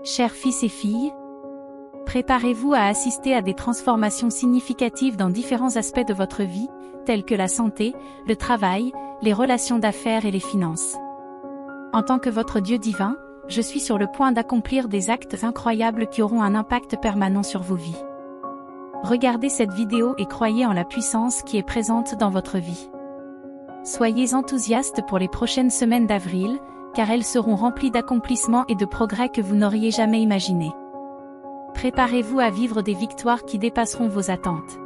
Chers fils et filles, préparez-vous à assister à des transformations significatives dans différents aspects de votre vie, tels que la santé, le travail, les relations d'affaires et les finances. En tant que votre Dieu divin, je suis sur le point d'accomplir des actes incroyables qui auront un impact permanent sur vos vies. Regardez cette vidéo et croyez en la puissance qui est présente dans votre vie. Soyez enthousiastes pour les prochaines semaines d'avril, car elles seront remplies d'accomplissements et de progrès que vous n'auriez jamais imaginés. Préparez-vous à vivre des victoires qui dépasseront vos attentes.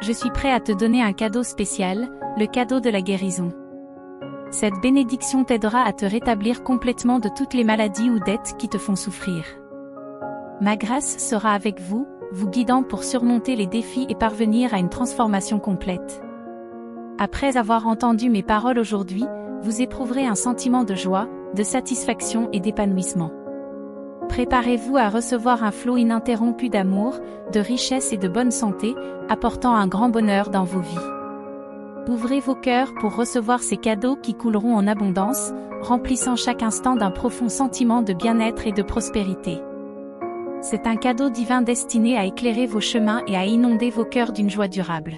Je suis prêt à te donner un cadeau spécial, le cadeau de la guérison. Cette bénédiction t'aidera à te rétablir complètement de toutes les maladies ou dettes qui te font souffrir. Ma grâce sera avec vous, vous guidant pour surmonter les défis et parvenir à une transformation complète. Après avoir entendu mes paroles aujourd'hui, vous éprouverez un sentiment de joie, de satisfaction et d'épanouissement. Préparez-vous à recevoir un flot ininterrompu d'amour, de richesse et de bonne santé, apportant un grand bonheur dans vos vies. Ouvrez vos cœurs pour recevoir ces cadeaux qui couleront en abondance, remplissant chaque instant d'un profond sentiment de bien-être et de prospérité. C'est un cadeau divin destiné à éclairer vos chemins et à inonder vos cœurs d'une joie durable.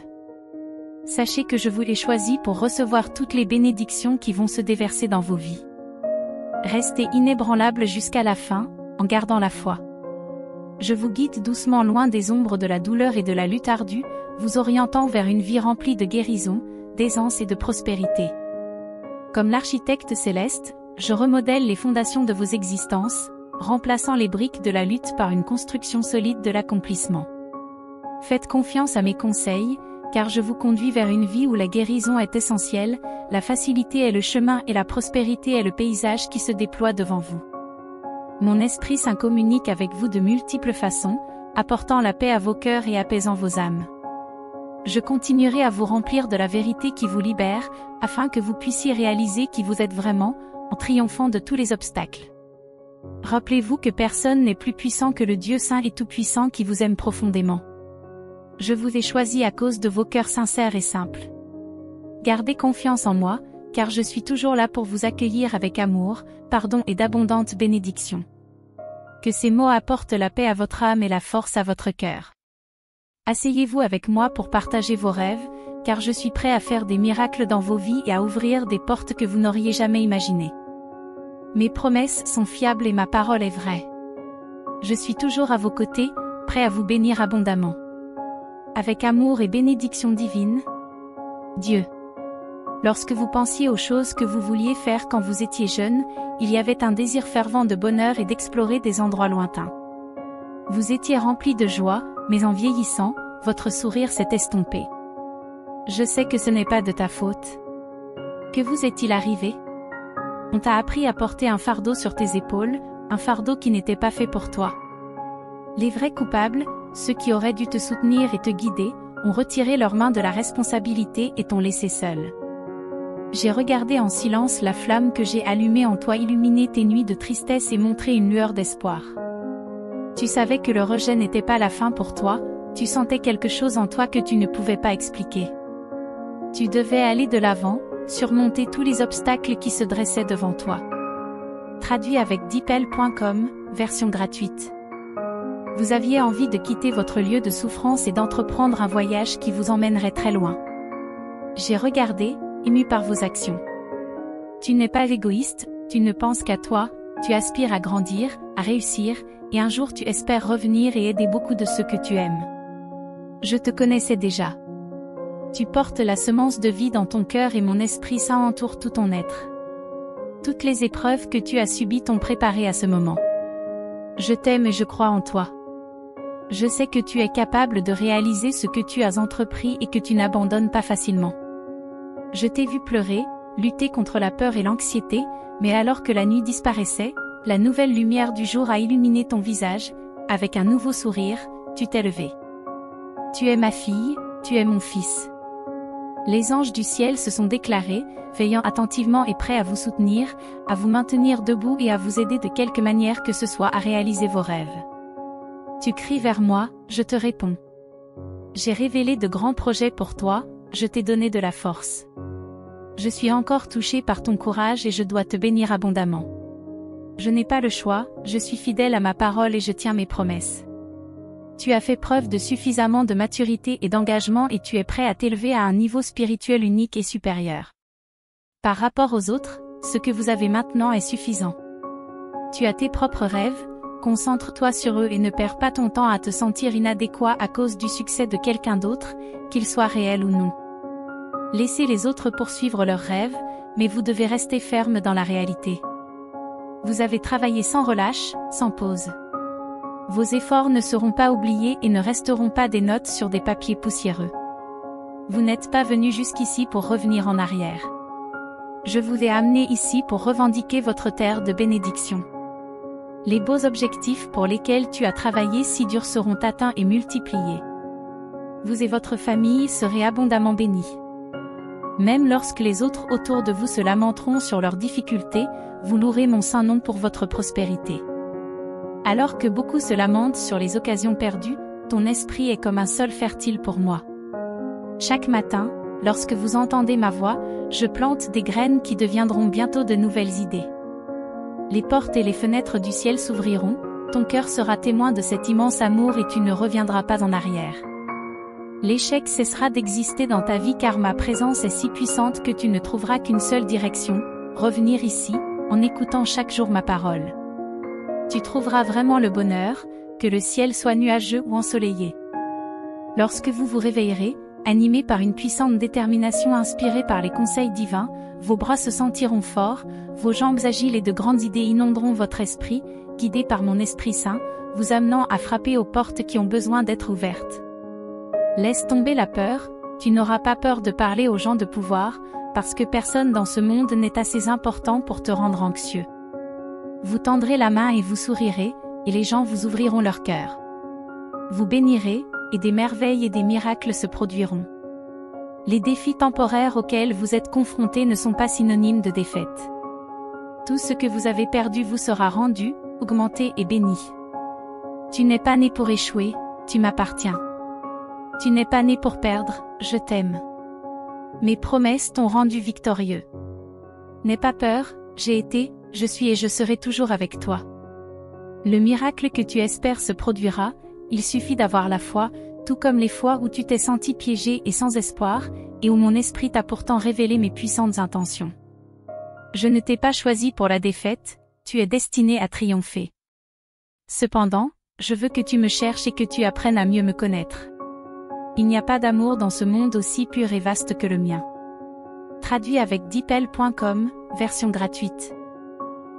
Sachez que je vous l'ai choisi pour recevoir toutes les bénédictions qui vont se déverser dans vos vies. Restez inébranlables jusqu'à la fin, en gardant la foi. Je vous guide doucement loin des ombres de la douleur et de la lutte ardue, vous orientant vers une vie remplie de guérison, d'aisance et de prospérité. Comme l'architecte céleste, je remodèle les fondations de vos existences, remplaçant les briques de la lutte par une construction solide de l'accomplissement. Faites confiance à mes conseils, car je vous conduis vers une vie où la guérison est essentielle, la facilité est le chemin et la prospérité est le paysage qui se déploie devant vous. Mon Esprit Saint communique avec vous de multiples façons, apportant la paix à vos cœurs et apaisant vos âmes. Je continuerai à vous remplir de la vérité qui vous libère, afin que vous puissiez réaliser qui vous êtes vraiment, en triomphant de tous les obstacles. Rappelez-vous que personne n'est plus puissant que le Dieu Saint et Tout-Puissant qui vous aime profondément. Je vous ai choisi à cause de vos cœurs sincères et simples. Gardez confiance en moi, car je suis toujours là pour vous accueillir avec amour, pardon et d'abondantes bénédictions. Que ces mots apportent la paix à votre âme et la force à votre cœur. Asseyez-vous avec moi pour partager vos rêves, car je suis prêt à faire des miracles dans vos vies et à ouvrir des portes que vous n'auriez jamais imaginées. Mes promesses sont fiables et ma parole est vraie. Je suis toujours à vos côtés, prêt à vous bénir abondamment. Avec amour et bénédiction divine, Dieu. Lorsque vous pensiez aux choses que vous vouliez faire quand vous étiez jeune, il y avait un désir fervent de bonheur et d'explorer des endroits lointains. Vous étiez rempli de joie, mais en vieillissant, votre sourire s'est estompé. Je sais que ce n'est pas de ta faute. Que vous est-il arrivé? On t'a appris à porter un fardeau sur tes épaules, un fardeau qui n'était pas fait pour toi. Les vrais coupables, ceux qui auraient dû te soutenir et te guider, ont retiré leurs mains de la responsabilité et t'ont laissé seul. J'ai regardé en silence la flamme que j'ai allumée en toi illuminer tes nuits de tristesse et montrer une lueur d'espoir. Tu savais que le rejet n'était pas la fin pour toi, tu sentais quelque chose en toi que tu ne pouvais pas expliquer. Tu devais aller de l'avant, surmonter tous les obstacles qui se dressaient devant toi. Traduit avec deepl.com, version gratuite. Vous aviez envie de quitter votre lieu de souffrance et d'entreprendre un voyage qui vous emmènerait très loin. J'ai regardé, ému par vos actions. Tu n'es pas égoïste, tu ne penses qu'à toi, tu aspires à grandir, à réussir, et un jour tu espères revenir et aider beaucoup de ceux que tu aimes. Je te connaissais déjà. Tu portes la semence de vie dans ton cœur et mon Esprit Saint entoure tout ton être. Toutes les épreuves que tu as subies t'ont préparé à ce moment. Je t'aime et je crois en toi. Je sais que tu es capable de réaliser ce que tu as entrepris et que tu n'abandonnes pas facilement. Je t'ai vu pleurer, lutter contre la peur et l'anxiété, mais alors que la nuit disparaissait, la nouvelle lumière du jour a illuminé ton visage, avec un nouveau sourire, tu t'es levé. Tu es ma fille, tu es mon fils. Les anges du ciel se sont déclarés, veillant attentivement et prêts à vous soutenir, à vous maintenir debout et à vous aider de quelque manière que ce soit à réaliser vos rêves. Tu cries vers moi, je te réponds. J'ai révélé de grands projets pour toi, je t'ai donné de la force. Je suis encore touché par ton courage et je dois te bénir abondamment. Je n'ai pas le choix, je suis fidèle à ma parole et je tiens mes promesses. Tu as fait preuve de suffisamment de maturité et d'engagement et tu es prêt à t'élever à un niveau spirituel unique et supérieur. Par rapport aux autres, ce que vous avez maintenant est suffisant. Tu as tes propres rêves, concentre-toi sur eux et ne perds pas ton temps à te sentir inadéquat à cause du succès de quelqu'un d'autre, qu'il soit réel ou non. Laissez les autres poursuivre leurs rêves, mais vous devez rester ferme dans la réalité. Vous avez travaillé sans relâche, sans pause. Vos efforts ne seront pas oubliés et ne resteront pas des notes sur des papiers poussiéreux. Vous n'êtes pas venu jusqu'ici pour revenir en arrière. Je vous ai amené ici pour revendiquer votre terre de bénédiction. Les beaux objectifs pour lesquels tu as travaillé si dur seront atteints et multipliés. Vous et votre famille serez abondamment bénis. Même lorsque les autres autour de vous se lamenteront sur leurs difficultés, vous louerez mon saint nom pour votre prospérité. Alors que beaucoup se lamentent sur les occasions perdues, ton esprit est comme un sol fertile pour moi. Chaque matin, lorsque vous entendez ma voix, je plante des graines qui deviendront bientôt de nouvelles idées. Les portes et les fenêtres du ciel s'ouvriront, ton cœur sera témoin de cet immense amour et tu ne reviendras pas en arrière. L'échec cessera d'exister dans ta vie car ma présence est si puissante que tu ne trouveras qu'une seule direction, revenir ici, en écoutant chaque jour ma parole. Tu trouveras vraiment le bonheur, que le ciel soit nuageux ou ensoleillé. Lorsque vous vous réveillerez, animé par une puissante détermination inspirée par les conseils divins, vos bras se sentiront forts, vos jambes agiles et de grandes idées inonderont votre esprit, guidés par mon Esprit Saint, vous amenant à frapper aux portes qui ont besoin d'être ouvertes. Laisse tomber la peur, tu n'auras pas peur de parler aux gens de pouvoir, parce que personne dans ce monde n'est assez important pour te rendre anxieux. Vous tendrez la main et vous sourirez, et les gens vous ouvriront leur cœur. Vous bénirez, et des merveilles et des miracles se produiront. Les défis temporaires auxquels vous êtes confrontés ne sont pas synonymes de défaite. Tout ce que vous avez perdu vous sera rendu, augmenté et béni. Tu n'es pas né pour échouer, tu m'appartiens. Tu n'es pas né pour perdre, je t'aime. Mes promesses t'ont rendu victorieux. N'aie pas peur, j'ai été, je suis et je serai toujours avec toi. Le miracle que tu espères se produira, il suffit d'avoir la foi, tout comme les fois où tu t'es senti piégé et sans espoir, et où mon esprit t'a pourtant révélé mes puissantes intentions. Je ne t'ai pas choisi pour la défaite, tu es destiné à triompher. Cependant, je veux que tu me cherches et que tu apprennes à mieux me connaître. Il n'y a pas d'amour dans ce monde aussi pur et vaste que le mien. Traduit avec DeepL.com, version gratuite.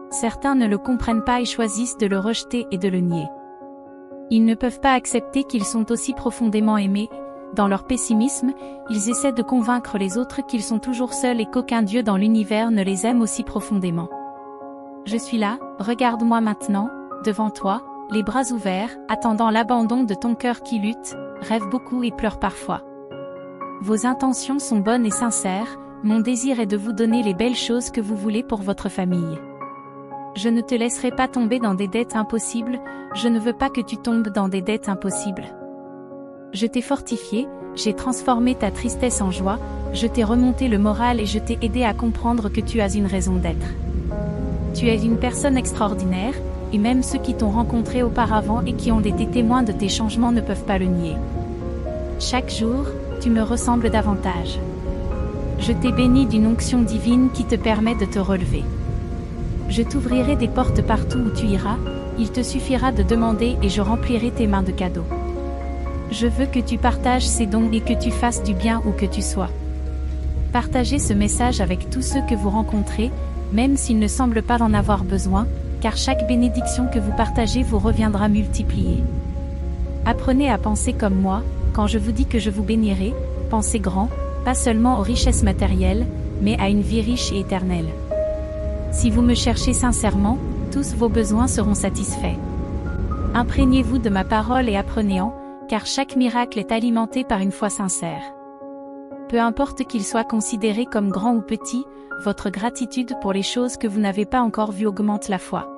Certains ne le comprennent pas et choisissent de le rejeter et de le nier. Ils ne peuvent pas accepter qu'ils sont aussi profondément aimés. Dans leur pessimisme, ils essaient de convaincre les autres qu'ils sont toujours seuls et qu'aucun Dieu dans l'univers ne les aime aussi profondément. Je suis là, regarde-moi maintenant, devant toi, les bras ouverts, attendant l'abandon de ton cœur qui lutte, rêve beaucoup et pleure parfois. Vos intentions sont bonnes et sincères, mon désir est de vous donner les belles choses que vous voulez pour votre famille. Je ne te laisserai pas tomber dans des dettes impossibles, je ne veux pas que tu tombes dans des dettes impossibles. Je t'ai fortifié, j'ai transformé ta tristesse en joie, je t'ai remonté le moral et je t'ai aidé à comprendre que tu as une raison d'être. Tu es une personne extraordinaire, et même ceux qui t'ont rencontré auparavant et qui ont été témoins de tes changements ne peuvent pas le nier. Chaque jour, tu me ressembles davantage. Je t'ai béni d'une onction divine qui te permet de te relever. Je t'ouvrirai des portes partout où tu iras, il te suffira de demander et je remplirai tes mains de cadeaux. Je veux que tu partages ces dons et que tu fasses du bien où que tu sois. Partagez ce message avec tous ceux que vous rencontrez, même s'ils ne semblent pas en avoir besoin, car chaque bénédiction que vous partagez vous reviendra multipliée. Apprenez à penser comme moi, quand je vous dis que je vous bénirai, pensez grand, pas seulement aux richesses matérielles, mais à une vie riche et éternelle. Si vous me cherchez sincèrement, tous vos besoins seront satisfaits. Imprégnez-vous de ma parole et apprenez-en, car chaque miracle est alimenté par une foi sincère. Peu importe qu'il soit considéré comme grand ou petit, votre gratitude pour les choses que vous n'avez pas encore vues augmente la foi.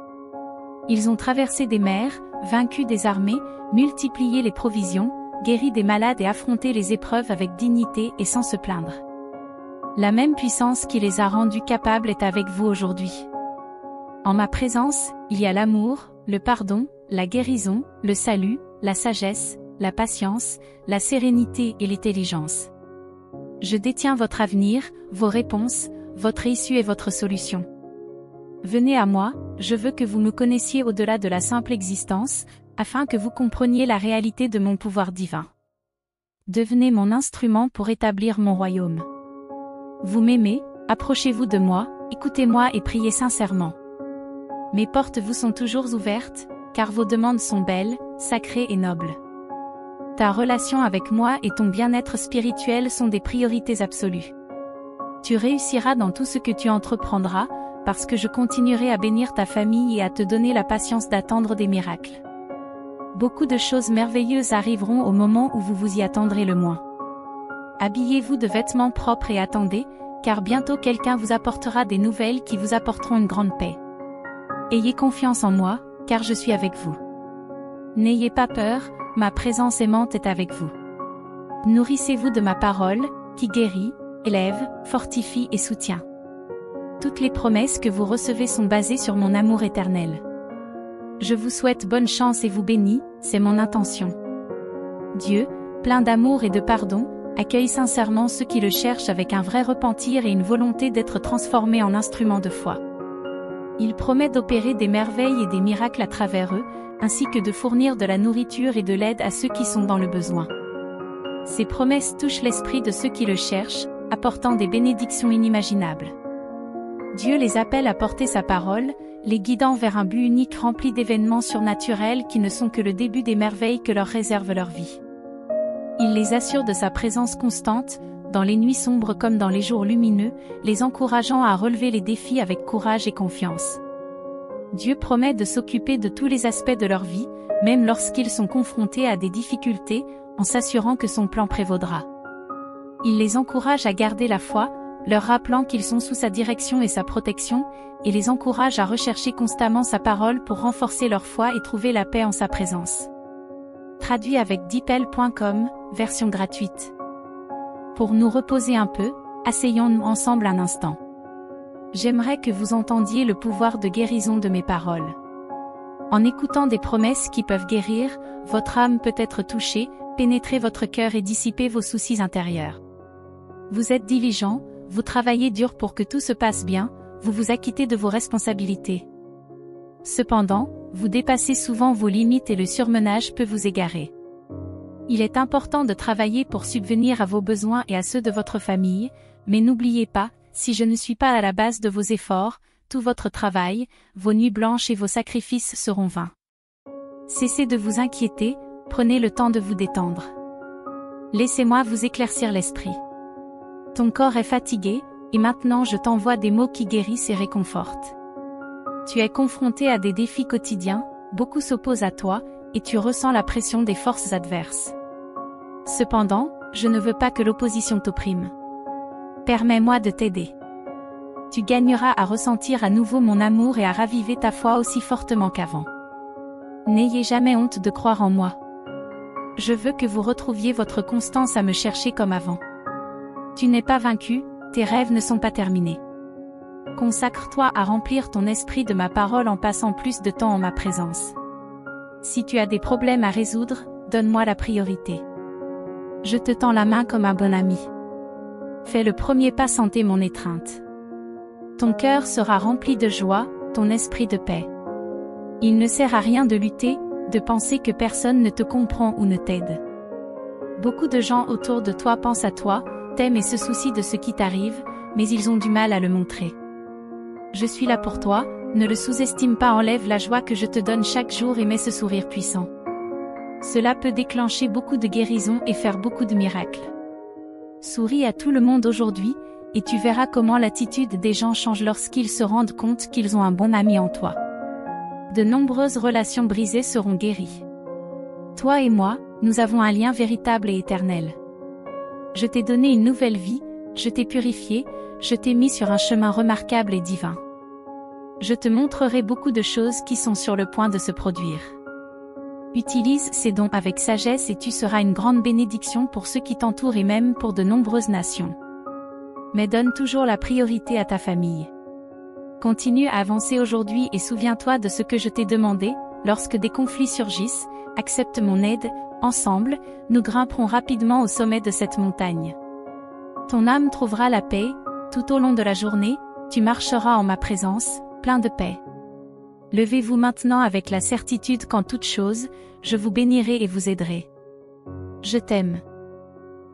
Ils ont traversé des mers, vaincu des armées, multiplié les provisions, guéri des malades et affronté les épreuves avec dignité et sans se plaindre. La même puissance qui les a rendus capables est avec vous aujourd'hui. En ma présence, il y a l'amour, le pardon, la guérison, le salut, la sagesse, la patience, la sérénité et l'intelligence. Je détiens votre avenir, vos réponses, votre issue et votre solution. Venez à moi, je veux que vous me connaissiez au-delà de la simple existence, afin que vous compreniez la réalité de mon pouvoir divin. Devenez mon instrument pour établir mon royaume. Vous m'aimez, approchez-vous de moi, écoutez-moi et priez sincèrement. Mes portes vous sont toujours ouvertes, car vos demandes sont belles, sacrées et nobles. Ta relation avec moi et ton bien-être spirituel sont des priorités absolues. Tu réussiras dans tout ce que tu entreprendras, parce que je continuerai à bénir ta famille et à te donner la patience d'attendre des miracles. Beaucoup de choses merveilleuses arriveront au moment où vous vous y attendrez le moins. Habillez-vous de vêtements propres et attendez, car bientôt quelqu'un vous apportera des nouvelles qui vous apporteront une grande paix. Ayez confiance en moi, car je suis avec vous. N'ayez pas peur, ma présence aimante est avec vous. Nourrissez-vous de ma parole, qui guérit, élève, fortifie et soutient. Toutes les promesses que vous recevez sont basées sur mon amour éternel. Je vous souhaite bonne chance et vous bénis, c'est mon intention. Dieu, plein d'amour et de pardon, accueille sincèrement ceux qui le cherchent avec un vrai repentir et une volonté d'être transformés en instruments de foi. Il promet d'opérer des merveilles et des miracles à travers eux, ainsi que de fournir de la nourriture et de l'aide à ceux qui sont dans le besoin. Ces promesses touchent l'esprit de ceux qui le cherchent, apportant des bénédictions inimaginables. Dieu les appelle à porter sa parole, les guidant vers un but unique rempli d'événements surnaturels qui ne sont que le début des merveilles que leur réserve leur vie. Il les assure de sa présence constante, dans les nuits sombres comme dans les jours lumineux, les encourageant à relever les défis avec courage et confiance. Dieu promet de s'occuper de tous les aspects de leur vie, même lorsqu'ils sont confrontés à des difficultés, en s'assurant que son plan prévaudra. Il les encourage à garder la foi, leur rappelant qu'ils sont sous sa direction et sa protection, et les encourage à rechercher constamment sa parole pour renforcer leur foi et trouver la paix en sa présence. Traduit avec deepl.com, version gratuite. Pour nous reposer un peu, asseyons-nous ensemble un instant. J'aimerais que vous entendiez le pouvoir de guérison de mes paroles. En écoutant des promesses qui peuvent guérir, votre âme peut être touchée, pénétrer votre cœur et dissiper vos soucis intérieurs. Vous êtes diligent, vous travaillez dur pour que tout se passe bien, vous vous acquittez de vos responsabilités. Cependant, vous dépassez souvent vos limites et le surmenage peut vous égarer. Il est important de travailler pour subvenir à vos besoins et à ceux de votre famille, mais n'oubliez pas, si je ne suis pas à la base de vos efforts, tout votre travail, vos nuits blanches et vos sacrifices seront vains. Cessez de vous inquiéter, prenez le temps de vous détendre. Laissez-moi vous éclaircir l'esprit. Ton corps est fatigué, et maintenant je t'envoie des mots qui guérissent et réconfortent. Tu es confronté à des défis quotidiens, beaucoup s'opposent à toi, et tu ressens la pression des forces adverses. Cependant, je ne veux pas que l'opposition t'opprime. Permets-moi de t'aider. Tu gagneras à ressentir à nouveau mon amour et à raviver ta foi aussi fortement qu'avant. N'ayez jamais honte de croire en moi. Je veux que vous retrouviez votre constance à me chercher comme avant. Tu n'es pas vaincu, tes rêves ne sont pas terminés. Consacre-toi à remplir ton esprit de ma parole en passant plus de temps en ma présence. Si tu as des problèmes à résoudre, donne-moi la priorité. Je te tends la main comme un bon ami. Fais le premier pas sans tes mon étreinte. Ton cœur sera rempli de joie, ton esprit de paix. Il ne sert à rien de lutter, de penser que personne ne te comprend ou ne t'aide. Beaucoup de gens autour de toi pensent à toi, t'aiment et se soucient de ce qui t'arrive, mais ils ont du mal à le montrer. Je suis là pour toi, ne le sous-estime pas, enlève la joie que je te donne chaque jour et mets ce sourire puissant. Cela peut déclencher beaucoup de guérisons et faire beaucoup de miracles. Souris à tout le monde aujourd'hui, et tu verras comment l'attitude des gens change lorsqu'ils se rendent compte qu'ils ont un bon ami en toi. De nombreuses relations brisées seront guéries. Toi et moi, nous avons un lien véritable et éternel. Je t'ai donné une nouvelle vie, je t'ai purifié, je t'ai mis sur un chemin remarquable et divin. Je te montrerai beaucoup de choses qui sont sur le point de se produire. Utilise ces dons avec sagesse et tu seras une grande bénédiction pour ceux qui t'entourent et même pour de nombreuses nations. Mais donne toujours la priorité à ta famille. Continue à avancer aujourd'hui et souviens-toi de ce que je t'ai demandé. Lorsque des conflits surgissent, accepte mon aide. Ensemble, nous grimperons rapidement au sommet de cette montagne. Ton âme trouvera la paix. Tout au long de la journée, tu marcheras en ma présence, plein de paix. Levez-vous maintenant avec la certitude qu'en toute chose, je vous bénirai et vous aiderai. Je t'aime.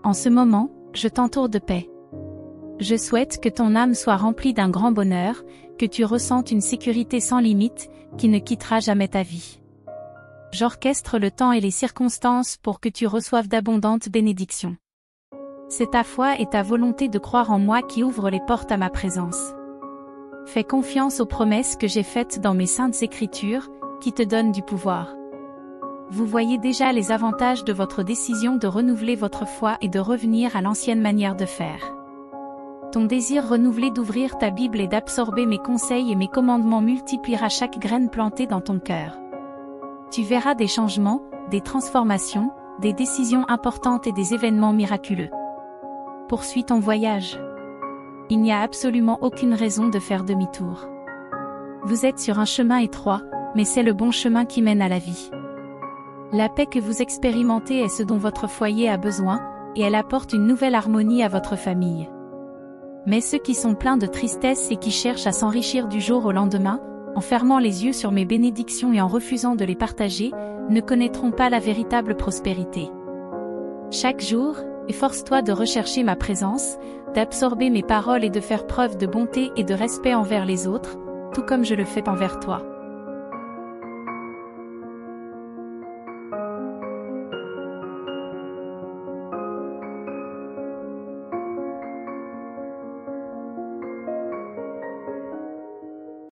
En ce moment, je t'entoure de paix. Je souhaite que ton âme soit remplie d'un grand bonheur, que tu ressentes une sécurité sans limite, qui ne quittera jamais ta vie. J'orchestre le temps et les circonstances pour que tu reçoives d'abondantes bénédictions. C'est ta foi et ta volonté de croire en moi qui ouvrent les portes à ma présence. Fais confiance aux promesses que j'ai faites dans mes saintes écritures, qui te donnent du pouvoir. Vous voyez déjà les avantages de votre décision de renouveler votre foi et de revenir à l'ancienne manière de faire. Ton désir renouvelé d'ouvrir ta Bible et d'absorber mes conseils et mes commandements multipliera chaque graine plantée dans ton cœur. Tu verras des changements, des transformations, des décisions importantes et des événements miraculeux. Poursuis ton voyage. Il n'y a absolument aucune raison de faire demi-tour. Vous êtes sur un chemin étroit, mais c'est le bon chemin qui mène à la vie. La paix que vous expérimentez est ce dont votre foyer a besoin, et elle apporte une nouvelle harmonie à votre famille. Mais ceux qui sont pleins de tristesse et qui cherchent à s'enrichir du jour au lendemain, en fermant les yeux sur mes bénédictions et en refusant de les partager, ne connaîtront pas la véritable prospérité. Chaque jour, efforce-toi de rechercher ma présence, d'absorber mes paroles et de faire preuve de bonté et de respect envers les autres, tout comme je le fais envers toi.